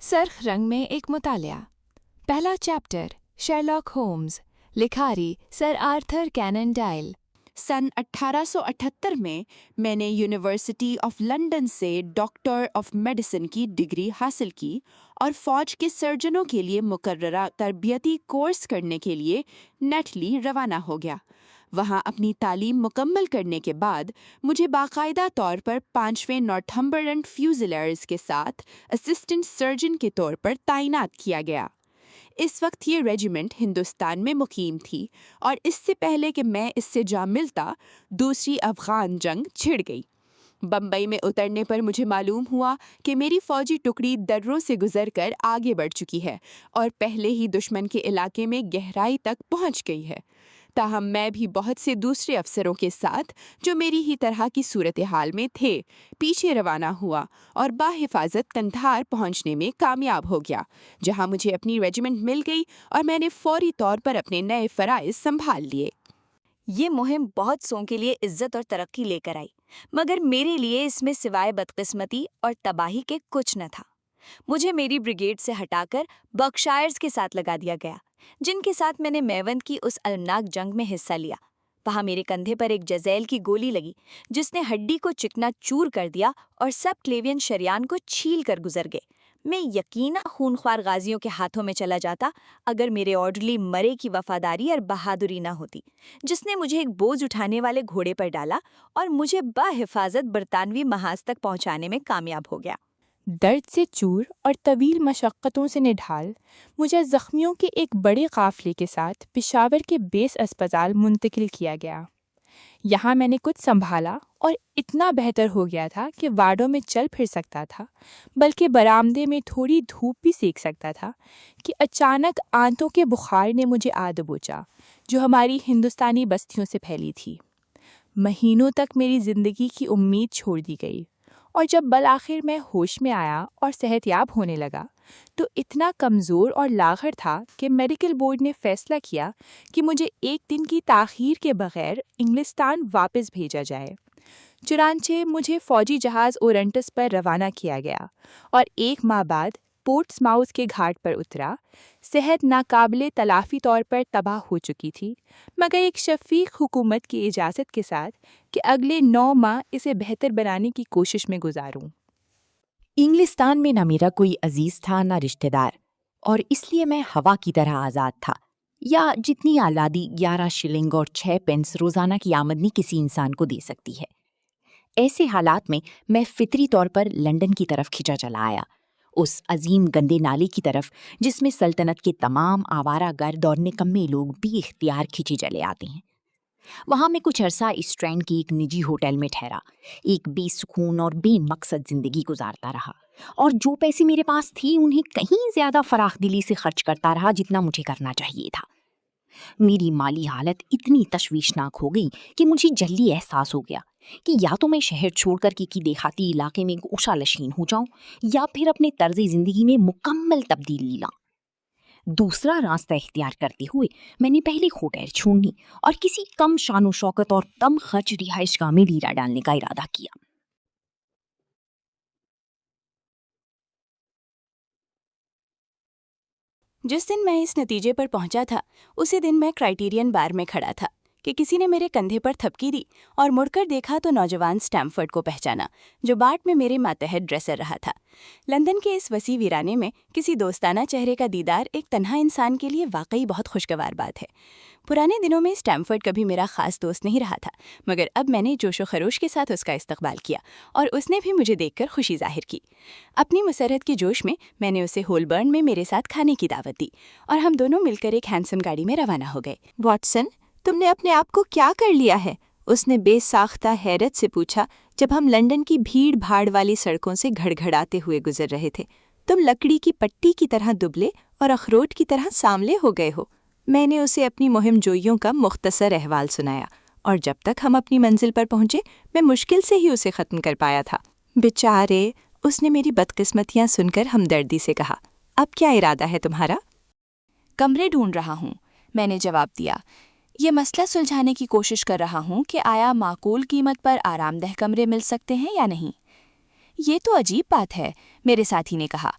سرخ رنگ میں ایک مطالعہ۔ پہلا چیپٹر شرلاک ہومز، لکھاری سر آرتھر کینن ڈائل۔ سن 1878 میں نے یونیورسٹی آف لنڈن سے ڈاکٹر آف میڈیسن کی ڈگری حاصل کی اور فوج کے سرجنوں کے لیے مقررہ تربیتی کورس کرنے کے لیے نیٹلی روانہ ہو گیا۔ وہاں اپنی تعلیم مکمل کرنے کے بعد مجھے باقاعدہ طور پر 5ویں نارتھمبرلینڈ فیوزلیئرز کے ساتھ اسسٹنٹ سرجن کے طور پر تعینات کیا گیا۔ اس وقت یہ ریجیمنٹ ہندوستان میں مقیم تھی اور اس سے پہلے کہ میں اس سے جا ملتا دوسری افغان جنگ چھڑ گئی۔ بمبئی میں اترنے پر مجھے معلوم ہوا کہ میری فوجی ٹکڑی دروں سے گزر کر آگے بڑھ چکی ہے اور پہلے ہی دشمن کے علاقے میں گہرائی تک پہنچ گئی ہے۔ تاہم میں بھی بہت سے دوسرے افسروں کے ساتھ جو میری ہی طرح کی صورتحال میں تھے پیچھے روانہ ہوا اور باحفاظت قندھار پہنچنے میں کامیاب ہو گیا، جہاں مجھے اپنی ریجیمنٹ مل گئی اور میں نے فوری طور پر اپنے نئے فرائض سنبھال لیے۔ یہ مہم بہت سوں کے لیے عزت اور ترقی لے کر آئی، مگر میرے لیے اس میں سوائے بدقسمتی اور تباہی کے کچھ نہ تھا۔ مجھے میری بریگیڈ سے ہٹا کر برکشائرز کے ساتھ لگا دیا گیا، جن کے ساتھ میں نے میوند کی اس المناک جنگ میں حصہ لیا۔ وہاں میرے کندھے پر ایک جزیل کی گولی لگی جس نے ہڈی کو چکنا چور کر دیا اور سب کلیوین شریان کو چھیل کر گزر گئے۔ میں یقیناً خونخوار غازیوں کے ہاتھوں میں چلا جاتا اگر میرے آرڈرلی مرے کی وفاداری اور بہادری نہ ہوتی، جس نے مجھے ایک بوجھ اٹھانے والے گھوڑے پر ڈالا اور مجھے بحفاظت برطانوی محاذ تک پہنچانے میں کامیاب ہو گیا۔ درد سے چور اور طویل مشقتوں سے نڈھال مجھے زخمیوں کے ایک بڑے قافلے کے ساتھ پشاور کے بیس اسپتال منتقل کیا گیا۔ یہاں میں نے کچھ سنبھالا اور اتنا بہتر ہو گیا تھا کہ وارڈوں میں چل پھر سکتا تھا، بلکہ برآمدے میں تھوڑی دھوپ بھی سیکھ سکتا تھا کہ اچانک آنتوں کے بخار نے مجھے آ دبوچا جو ہماری ہندوستانی بستیوں سے پھیلی تھی۔ مہینوں تک میری زندگی کی امید چھوڑ دی گئی، اور جب بالآخر میں ہوش میں آیا اور صحت یاب ہونے لگا تو اتنا کمزور اور لاغر تھا کہ میڈیکل بورڈ نے فیصلہ کیا کہ مجھے ایک دن کی تاخیر کے بغیر انگلستان واپس بھیجا جائے۔ چنانچہ مجھے فوجی جہاز اورنٹس پر روانہ کیا گیا اور 1 ماہ بعد پورٹس ماؤتھ کے گھاٹ پر اترا۔ صحت ناقابل تلافی طور پر تباہ ہو چکی تھی، مگر ایک شفیق حکومت کی اجازت کے ساتھ کہ اگلے 9 ماہ اسے بہتر بنانے کی کوشش میں گزاروں۔ انگلستان میں نہ میرا کوئی عزیز تھا نہ رشتہ دار، اور اس لیے میں ہوا کی طرح آزاد تھا، یا جتنی آزادی 11 شلنگ اور 6 پینس روزانہ کی آمدنی کسی انسان کو دے سکتی ہے۔ ایسے حالات میں فطری طور پر لنڈن کی طرف کھنچا چلا آیا، اس عظیم گندے نالے کی طرف جس میں سلطنت کے تمام آوارہ گرد اور نکمے لوگ بھی اختیار کھنچے چلے آتے ہیں۔ وہاں میں کچھ عرصہ اسٹرینڈ کی ایک نجی ہوٹل میں ٹھہرا، ایک بے سکون اور بے مقصد زندگی گزارتا رہا، اور جو پیسے میرے پاس تھی انہیں کہیں زیادہ فراخ دلی سے خرچ کرتا رہا جتنا مجھے کرنا چاہیے تھا۔ میری مالی حالت اتنی تشویشناک ہو گئی کہ مجھے جلدی احساس ہو گیا کہ یا تو میں شہر چھوڑ کر کسی دیہاتی علاقے میں گوشہ نشین ہو جاؤں یا پھر اپنے طرز زندگی میں مکمل تبدیلی لاؤں۔ دوسرا راستہ اختیار کرتے ہوئے میں نے پہلے ہوٹل چھوڑنی اور کسی کم شان و شوکت اور کم خرچ رہائش گاہ میں ڈیرا ڈالنے کا ارادہ کیا۔ جس دن میں اس نتیجے پر پہنچا تھا اسی دن میں کرائٹیرین بار میں کھڑا تھا کہ کسی نے میرے کندھے پر تھپکی دی، اور مڑ کر دیکھا تو نوجوان اسٹیمفرڈ کو پہچانا جو بارٹ میں میرے ماتحت ڈریسر رہا تھا۔ لندن کے اس وسیع ویرانے میں کسی دوستانہ چہرے کا دیدار ایک تنہا انسان کے لیے واقعی بہت خوشگوار بات ہے۔ پرانے دنوں میں اسٹیمفرڈ کبھی میرا خاص دوست نہیں رہا تھا، مگر اب میں نے جوش و خروش کے ساتھ اس کا استقبال کیا اور اس نے بھی مجھے دیکھ کر خوشی ظاہر کی۔ اپنی مسرت کے جوش میں نے اسے ہولبرن میں میرے ساتھ کھانے کی دعوت دی اور ہم دونوں مل کر ایک ہینڈسم گاڑی میں روانہ ہو گئے۔ واٹسن، تم نے اپنے آپ کو کیا کر لیا ہے؟ اس نے بے ساختہ حیرت سے پوچھا جب ہم لنڈن کی بھیڑ بھاڑ والی سڑکوں سے گھڑگھڑاتے ہوئے گزر رہے تھے۔ تم لکڑی کی پٹی کی طرح دبلے اور اخروٹ کی طرح ساملے ہو گئے ہو۔ میں نے اسے اپنی مہم جوئیوں کا مختصر احوال سنایا، اور جب تک ہم اپنی منزل پر پہنچے میں مشکل سے ہی اسے ختم کر پایا تھا۔ بیچارے، اس نے میری بدقسمتیاں سن کر ہمدردی سے کہا۔ اب کیا ارادہ ہے تمہارا؟ کمرے ڈھونڈ رہا ہوں، میں نے جواب دیا۔ یہ مسئلہ سلجھانے کی کوشش کر رہا ہوں کہ آیا معقول قیمت پر آرام دہ کمرے مل سکتے ہیں یا نہیں۔ یہ تو عجیب بات ہے، میرے ساتھی نے کہا۔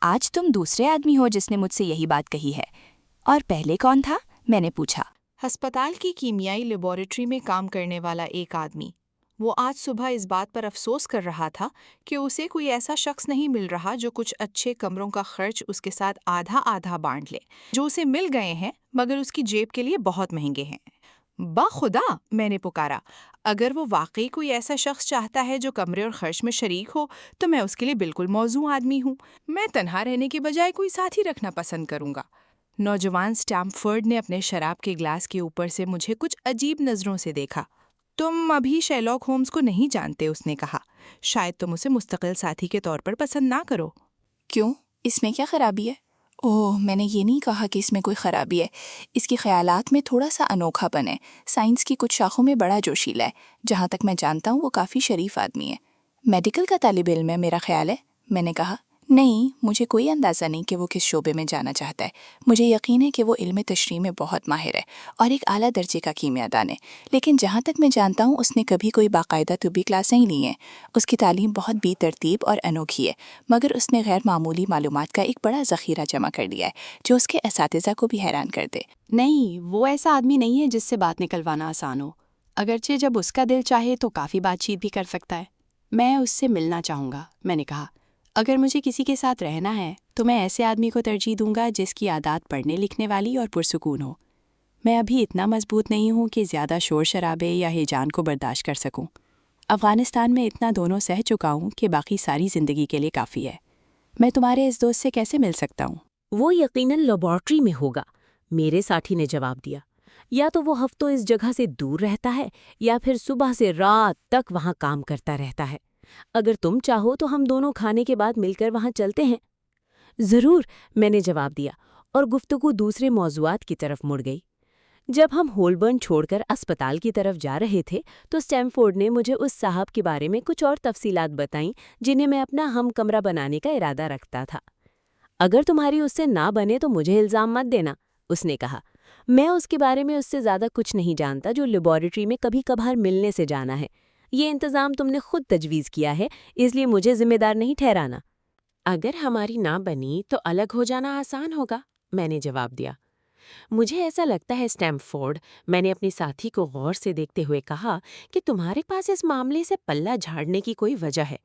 آج تم دوسرے آدمی ہو جس نے مجھ سے یہی بات کہی ہے۔ اور پہلے کون تھا؟ میں نے پوچھا۔ ہسپتال کی کیمیائی لیبارٹری میں کام کرنے والا ایک آدمی۔ وہ آج صبح اس بات پر افسوس کر رہا تھا کہ اسے کوئی ایسا شخص نہیں مل رہا جو کچھ اچھے کمروں کا خرچ اس کے ساتھ آدھا آدھا بانٹ لے، جو اسے مل گئے ہیں مگر اس کی جیب کے لیے بہت مہنگے ہیں۔ بخدا، میں نے پکارا، اگر وہ واقعی کوئی ایسا شخص چاہتا ہے جو کمرے اور خرچ میں شریک ہو تو میں اس کے لیے بالکل موزوں آدمی ہوں۔ میں تنہا رہنے کے بجائے کوئی ساتھی رکھنا پسند کروں گا۔ نوجوان اسٹیمفورڈ نے اپنے شراب کے گلاس کے اوپر سے مجھے کچھ عجیب نظروں سے دیکھا۔ تم ابھی شیرلاک ہومز کو نہیں جانتے، اس نے کہا۔ شاید تم اسے مستقل ساتھی کے طور پر پسند نہ کرو۔ کیوں؟ اس میں کیا خرابی ہے؟ اوہ، میں نے یہ نہیں کہا کہ اس میں کوئی خرابی ہے۔ اس کی خیالات میں تھوڑا سا انوکھا پن ہے، سائنس کی کچھ شاخوں میں بڑا جوشیلا ہے۔ جہاں تک میں جانتا ہوں وہ کافی شریف آدمی ہے۔ میڈیکل کا طالب علم ہے میرا خیال ہے، میں نے کہا۔ نہیں، مجھے کوئی اندازہ نہیں کہ وہ کس شعبے میں جانا چاہتا ہے۔ مجھے یقین ہے کہ وہ علم تشریح میں بہت ماہر ہے اور ایک اعلیٰ درجے کا کیمیا دان ہے، لیکن جہاں تک میں جانتا ہوں اس نے کبھی کوئی باقاعدہ طبی کلاسیں ہی لی ہیں۔ اس کی تعلیم بہت بے ترتیب اور انوکھی ہے، مگر اس نے غیر معمولی معلومات کا ایک بڑا ذخیرہ جمع کر لیا ہے جو اس کے اساتذہ کو بھی حیران کر دے۔ نہیں، وہ ایسا آدمی نہیں ہے جس سے بات نکلوانا آسان ہو، اگرچہ جب اس کا دل چاہے تو کافی بات چیت بھی کر سکتا ہے۔ میں اس سے ملنا چاہوں گا، میں نے کہا۔ اگر مجھے کسی کے ساتھ رہنا ہے تو میں ایسے آدمی کو ترجیح دوں گا جس کی عادات پڑھنے لکھنے والی اور پرسکون ہو۔ میں ابھی اتنا مضبوط نہیں ہوں کہ زیادہ شور شرابے یا ہیجان کو برداشت کر سکوں۔ افغانستان میں اتنا دونوں سہ چکا ہوں کہ باقی ساری زندگی کے لیے کافی ہے۔ میں تمہارے اس دوست سے کیسے مل سکتا ہوں؟ وہ یقیناً لیبارٹری میں ہوگا، میرے ساتھی نے جواب دیا۔ یا تو وہ ہفتوں اس جگہ سے دور رہتا ہے یا پھر صبح سے رات تک وہاں کام کرتا رہتا ہے۔ اگر تم چاہو تو ہم دونوں کھانے کے بعد مل کر وہاں چلتے ہیں۔ ضرور، میں نے جواب دیا اور گفتگو دوسرے موضوعات کی طرف مڑ گئی۔ جب ہم ہولبرن چھوڑ کر اسپتال کی طرف جا رہے تھے تو اسٹیمفورڈ نے مجھے اس صاحب کے بارے میں کچھ اور تفصیلات بتائیں جنہیں میں اپنا ہم کمرہ بنانے کا ارادہ رکھتا تھا۔ اگر تمہاری اس سے نہ بنے تو مجھے الزام مت دینا، اس نے کہا۔ میں اس کے بارے میں اس سے زیادہ کچھ نہیں جانتا جو لیبارٹری میں کبھی کبھار ملنے سے جانا ہے۔ یہ انتظام تم نے خود تجویز کیا ہے، اس لیے مجھے ذمہ دار نہیں ٹھہرانا۔ اگر ہماری نہ بنی تو الگ ہو جانا آسان ہوگا، میں نے جواب دیا۔ مجھے ایسا لگتا ہے اسٹیمفورڈ، میں نے اپنی ساتھی کو غور سے دیکھتے ہوئے کہا، کہ تمہارے پاس اس معاملے سے پلہ جھاڑنے کی کوئی وجہ ہے۔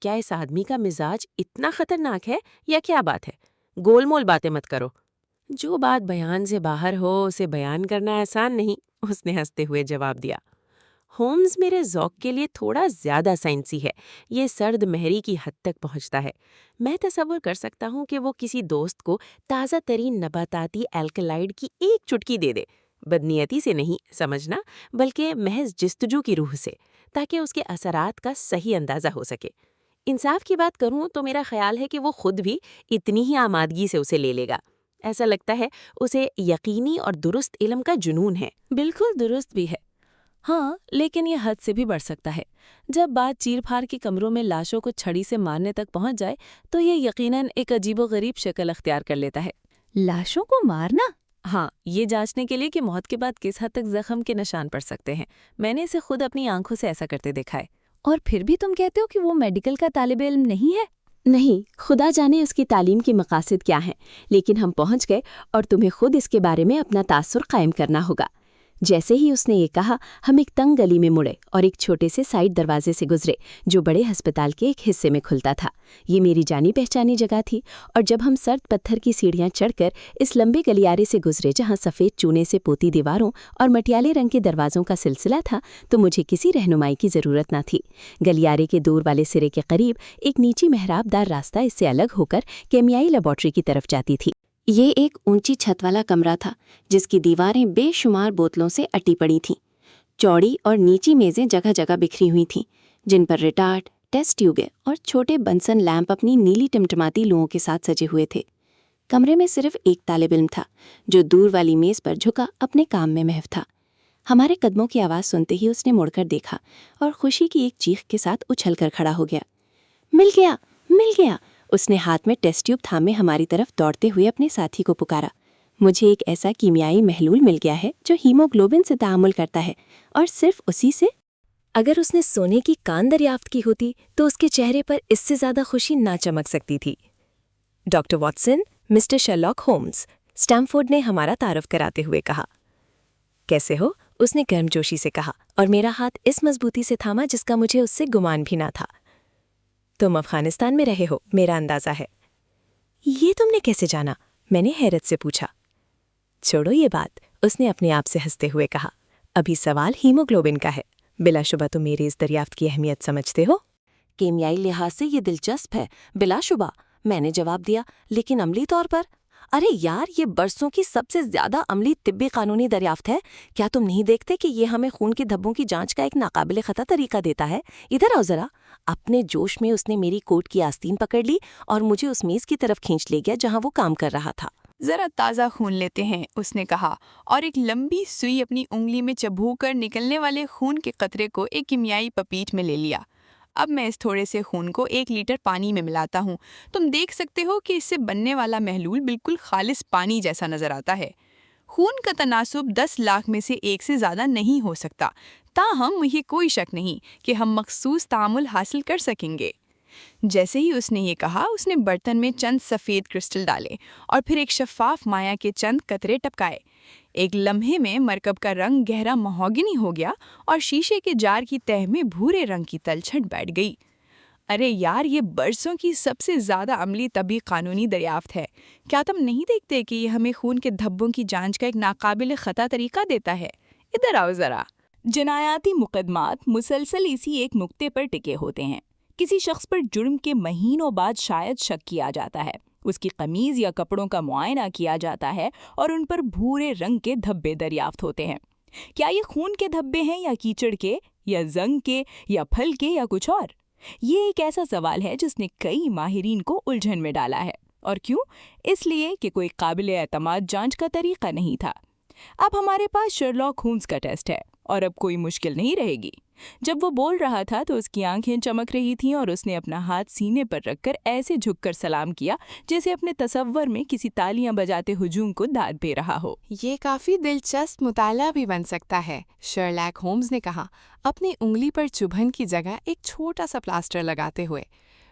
کیا اس آدمی کا مزاج اتنا خطرناک ہے یا کیا بات ہے؟ گول مول باتیں مت کرو۔ جو بات بیان سے باہر ہو اسے بیان کرنا آسان نہیں، اس نے ہنستے ہوئے جواب دیا۔ ہومز میرے ذوق کے لیے تھوڑا زیادہ سائنسی ہے، یہ سرد مہری کی حد تک پہنچتا ہے۔ میں تصور کر سکتا ہوں کہ وہ کسی دوست کو تازہ ترین نباتاتی الکلائڈ کی ایک چٹکی دے دے، بدنیتی سے نہیں سمجھنا، بلکہ محض جستجو کی روح سے، تاکہ اس کے اثرات کا صحیح اندازہ ہو سکے۔ انصاف کی بات کروں تو میرا خیال ہے کہ وہ خود بھی اتنی ہی آمادگی سے اسے لے لے گا۔ ایسا لگتا ہے اسے یقینی اور درست علم کا جنون ہے۔ بالکل درست بھی ہے، ہاں، لیکن یہ حد سے بھی بڑھ سکتا ہے۔ جب بات چیر پھاڑ کے کمروں میں لاشوں کو چھڑی سے مارنے تک پہنچ جائے تو یہ یقیناً ایک عجیب و غریب شکل اختیار کر لیتا ہے۔ لاشوں کو مارنا؟ ہاں، یہ جانچنے کے لیے کہ موت کے بعد کس حد تک زخم کے نشان پڑ سکتے ہیں۔ میں نے اسے خود اپنی آنکھوں سے ایسا کرتے دیکھا ہے۔ اور پھر بھی تم کہتے ہو کہ وہ میڈیکل کا طالب علم نہیں ہے؟ نہیں، خدا جانے اس کی تعلیم کے مقاصد کیا ہیں، لیکن ہم پہنچ گئے اور تمہیں خود اس کے بارے میں اپنا تاثر قائم کرنا ہوگا۔ جیسے ہی اس نے یہ کہا، ہم ایک تنگ گلی میں مڑے اور ایک چھوٹے سے سائیڈ دروازے سے گزرے جو بڑے ہسپتال کے ایک حصے میں کھلتا تھا۔ یہ میری جانی پہچانی جگہ تھی، اور جب ہم سرد پتھر کی سیڑھیاں چڑھ کر اس لمبے گلیارے سے گزرے جہاں سفید چونے سے پوتی دیواروں اور مٹیالے رنگ کے دروازوں کا سلسلہ تھا، تو مجھے کسی رہنمائی کی ضرورت نہ تھی۔ گلیارے کے دور والے سرے کے قریب ایک نیچی محراب دار راستہ اس سے الگ ہو کر کیمیائی لیبارٹری کی طرف جاتی تھی۔ یہ ایک اونچی چھت والا کمرہ تھا جس کی دیواریں بے شمار بوتلوں سے اٹی پڑی تھیں۔ چوڑی اور نیچی میزیں جگہ جگہ بکھری ہوئی تھیں جن پر ریٹارڈ، ٹیسٹ ٹیوبیں اور چھوٹے بنسن لیمپ اپنی نیلی ٹمٹماتی لوؤں کے ساتھ سجے ہوئے تھے۔ کمرے میں صرف ایک طالب علم تھا جو دور والی میز پر جھکا اپنے کام میں محو تھا۔ ہمارے قدموں کی آواز سنتے ہی اس نے مڑ کر دیکھا اور خوشی کی ایک چیخ کے ساتھ اچھل کر کھڑا ہو گیا۔ مل گیا، مل گیا! اس نے ہاتھ میں ٹیسٹ ٹیوب تھامے ہماری طرف دوڑتے ہوئے اپنے ساتھی کو پکارا۔ مجھے ایک ایسا کیمیائی محلول مل گیا ہے جو ہیموگلوبن سے تعامل کرتا ہے، اور صرف اسی سے۔ اگر اس نے سونے کی کان دریافت کی ہوتی تو اس کے چہرے پر اس سے زیادہ خوشی نہ چمک سکتی تھی۔ Doctor Watson, mister Sherlock Holmes, Stamford نے ہمارا تعارف کراتے ہوئے کہا۔ کیسے ہو؟ اس نے گرم جوشی سے کہا اور میرا ہاتھ اس مضبوطی سے تھاما جس کا مجھے اس سے گمان بھی نہ تھا۔ تم افغانستان میں رہے ہو، میرا اندازہ ہے۔ یہ تم نے کیسے جانا؟ میں نے حیرت سے پوچھا۔ چھوڑو یہ بات، اس نے اپنے آپ سے ہنستے ہوئے کہا۔ ابھی سوال ہیموگلوبن کا ہے۔ بلا شبہ تم میرے اس دریافت کی اہمیت سمجھتے ہو؟ کیمیائی لحاظ سے یہ دلچسپ ہے، بلا شبہ، میں نے جواب دیا، لیکن عملی طور پر؟ ارے یار، یہ برسوں کی سب سے زیادہ عملی طبی قانونی دریافت ہے۔ کیا تم نہیں دیکھتے کہ یہ ہمیں خون کے دھبوں کی جانچ کا ایک ناقابل خطا طریقہ دیتا ہے؟ ادھر آؤ ذرا۔ اپنے جوش میں اس نے میری کوٹ کی آستین پکڑ لی اور مجھے اس میز کی طرف کھینچ لے گیا جہاں وہ کام کر رہا تھا۔ ذرا تازہ خون لیتے ہیں، اس نے کہا، اور ایک لمبی سوئی اپنی انگلی میں چبھو کر نکلنے والے خون کے قطرے کو ایک کیمیائی پپیٹ میں لے لیا۔ اب میں اس تھوڑے سے خون کو 1 لیٹر پانی میں ملاتا ہوں۔ تم دیکھ سکتے ہو کہ اس سے بننے والا محلول بالکل خالص پانی جیسا نظر آتا ہے۔ خون کا تناسب 10 لاکھ میں سے 1 سے زیادہ نہیں ہو سکتا، تاہم مجھے کوئی شک نہیں کہ ہم مخصوص تعامل حاصل کر سکیں گے۔ جیسے ہی اس نے یہ کہا، اس نے برتن میں چند سفید کرسٹل ڈالے اور پھر ایک شفاف مائع کے چند قطرے ٹپکائے۔ ایک لمحے میں مرکب کا رنگ گہرا مہوگنی ہو گیا اور شیشے کے جار کی تہہ میں بھورے رنگ کی تلچھٹ بیٹھ گئی۔ ارے یار، یہ برسوں کی سب سے زیادہ عملی طبی قانونی دریافت ہے۔ کیا تم نہیں دیکھتے کہ یہ ہمیں خون کے دھبوں کی جانچ کا ایک ناقابل خطا طریقہ دیتا ہے؟ ادھر آؤ ذرا۔ جنایاتی مقدمات مسلسل اسی ایک نقطے پر ٹکے ہوتے ہیں۔ کسی شخص پر جرم کے مہینوں بعد شاید شک کیا جاتا ہے، اس کی قمیض یا کپڑوں کا معائنہ کیا جاتا ہے اور ان پر بھورے رنگ کے دھبے دریافت ہوتے ہیں۔ کیا یہ خون کے دھبے ہیں یا کیچڑ کے یا زنگ کے یا پھل کے یا کچھ اور؟ یہ ایک ایسا سوال ہے جس نے کئی ماہرین کو الجھن میں ڈالا ہے۔ اور کیوں؟ اس لیے کہ کوئی قابل اعتماد جانچ کا طریقہ نہیں تھا۔ اب ہمارے پاس شرلاک ہومز کا ٹیسٹ ہے اور اب کوئی مشکل نہیں رہے گی۔ جب وہ بول رہا تھا تو اس کی آنکھیں چمک رہی تھیں اور اس نے اپنا ہاتھ سینے پر رکھ کر ایسے جھک کر سلام کیا جیسے اپنے تصور میں کسی تالیاں بجاتے ہجوم کو داد دے رہا ہو۔ یہ کافی دلچسپ مطالعہ بھی بن سکتا ہے، شرلاک ہومز نے کہا، اپنی انگلی پر چبھن کی جگہ ایک چھوٹا سا پلاسٹر لگاتے ہوئے۔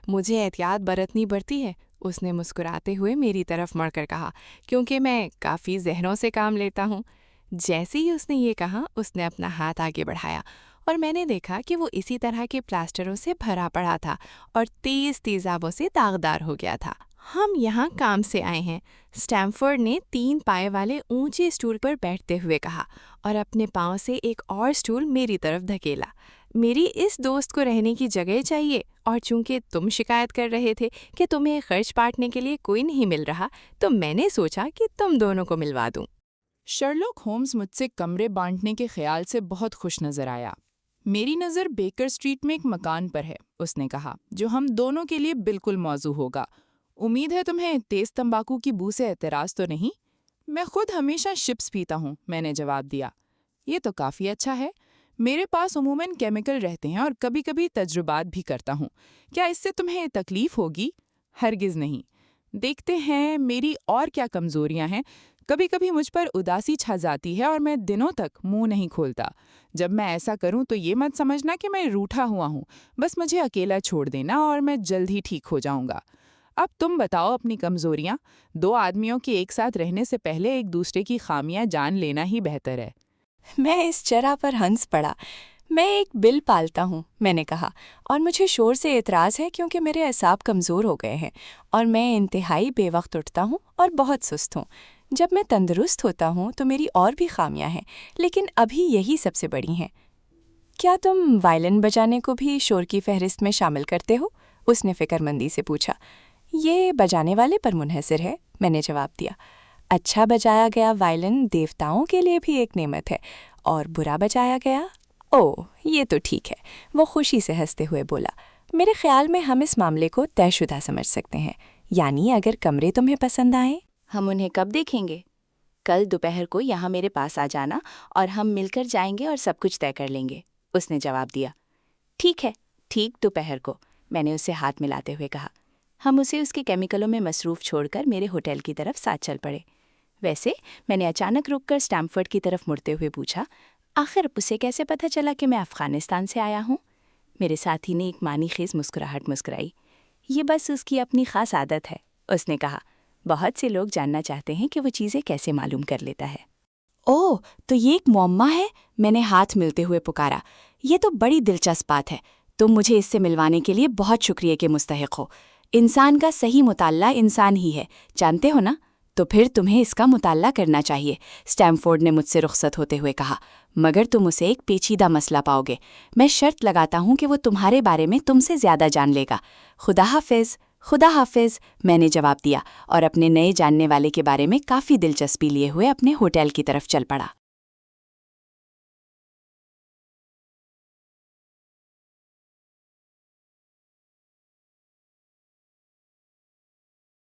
مجھے احتیاط برتنی پڑتی ہے، اس نے مسکراتے ہوئے میری طرف مڑ کر کہا، کیونکہ میں کافی ذہنوں سے کام لیتا ہوں۔ جیسے ہی اس نے یہ کہا، اس نے اپنا ہاتھ آگے بڑھایا اور میں نے دیکھا کہ وہ اسی طرح کے پلاسٹروں سے بھرا پڑا تھا اور تیز تیزابوں سے داغدار ہو گیا تھا۔ ہم یہاں کام سے آئے ہیں، اسٹیمفورڈ نے 3 پائے والے اونچے اسٹول پر بیٹھتے ہوئے کہا اور اپنے پاؤں سے ایک اور اسٹول میری طرف دھکیلا۔ میری اس دوست کو رہنے کی جگہ چاہیے، اور چونکہ تم شکایت کر رہے تھے کہ تمہیں خرچ بانٹنے کے لیے کوئی نہیں مل رہا، تو میں نے سوچا کہ تم دونوں کو ملوا دوں۔ شرلاک ہومز مجھ سے کمرے بانٹنے کے خیال سے بہت خوش نظر آیا۔ میری نظر بیکر اسٹریٹ میں ایک مکان پر ہے، اس نے کہا، جو ہم دونوں کے لیے بالکل موزوں ہوگا۔ امید ہے تمہیں تیز تمباکو کی بو سے اعتراض تو نہیں؟ میں خود ہمیشہ شپس پیتا ہوں، میں نے جواب دیا۔ یہ تو کافی اچھا ہے۔ میرے پاس عموماً کیمیکل رہتے ہیں اور کبھی کبھی تجربات بھی کرتا ہوں۔ کیا اس سے تمہیں تکلیف ہوگی؟ ہرگز نہیں۔ دیکھتے ہیں میری اور کیا کمزوریاں ہیں۔ کبھی کبھی مجھ پر اداسی چھا جاتی ہے اور میں دنوں تک منہ نہیں کھولتا۔ جب میں ایسا کروں تو یہ مت سمجھنا کہ میں روٹھا ہوا ہوں، بس مجھے اکیلا چھوڑ دینا اور میں جلد ہی ٹھیک ہو جاؤں گا۔ اب تم بتاؤ اپنی کمزوریاں۔ 2 آدمیوں کے ایک ساتھ رہنے سے پہلے ایک دوسرے کی خامیاں جان لینا ہی بہتر ہے۔ میں اس چرا پر ہنس پڑا۔ میں ایک بل پالتا ہوں، میں نے کہا، اور مجھے شور سے اعتراض ہے کیونکہ میرے اعصاب کمزور ہو گئے ہیں اور میں انتہائی بے وقت اٹھتا ہوں اور بہت سست ہوں۔ جب میں تندرست ہوتا ہوں تو میری اور بھی خامیاں ہیں، لیکن ابھی یہی سب سے بڑی ہیں۔ کیا تم وائلن بجانے کو بھی شور کی فہرست میں شامل کرتے ہو؟ اس نے فکر مندی سے پوچھا۔ یہ بجانے والے پر منحصر ہے، میں نے جواب دیا۔ اچھا بجایا گیا وائلن دیوتاؤں کے لیے بھی ایک نعمت ہے، اور برا بجایا گیا، یہ تو ٹھیک ہے، وہ خوشی سے ہنستے ہوئے بولا۔ میرے خیال میں ہم اس معاملے کو طے شدہ سمجھ سکتے ہیں، یعنی اگر کمرے تمہیں پسند آئیں۔ ہم انہیں کب دیکھیں گے؟ کل دوپہر کو یہاں میرے پاس آ جانا اور ہم مل کر جائیں گے اور سب کچھ طے کر لیں گے، اس نے جواب دیا۔ ٹھیک ہے، ٹھیک دوپہر کو، میں نے اسے ہاتھ ملاتے ہوئے کہا۔ ہم اسے اس کے کیمیکلوں میں مصروف چھوڑ کر میرے ہوٹل کی طرف ساتھ چل پڑے۔ ویسے میں نے اچانک رک کر اسٹیمفورڈ کی طرف مڑتے ہوئے پوچھا، آخر اسے کیسے پتہ چلا کہ میں افغانستان سے آیا ہوں؟ میرے ساتھی نے ایک معنی خیز مسکراہٹ مسکرائی۔ یہ بس اس کی اپنی خاص عادت ہے، اس نے کہا، بہت سے لوگ جاننا چاہتے ہیں کہ وہ چیزیں کیسے معلوم کر لیتا ہے۔ اوہ، تو یہ ایک معمہ ہے؟ میں نے ہاتھ ملتے ہوئے پکارا۔ یہ تو بڑی دلچسپ بات ہے۔ تم مجھے اس سے ملوانے کے لیے بہت شکریہ کے مستحق ہو۔ انسان کا صحیح مطالعہ انسان ہی ہے، جانتے ہو نا؟ تو پھر تمہیں اس کا مطالعہ کرنا چاہیے، اسٹیمفورڈ نے مجھ سے رخصت ہوتے ہوئے کہا، مگر تم اسے ایک پیچیدہ مسئلہ پاؤ گے۔ میں شرط لگاتا ہوں کہ وہ تمہارے بارے میں تم سے زیادہ جان لے گا۔ خدا حافظ۔ خدا حافظ، میں نے جواب دیا اور اپنے نئے جاننے والے کے بارے میں کافی دلچسپی لیے ہوئے اپنے ہوٹل کی طرف چل پڑا۔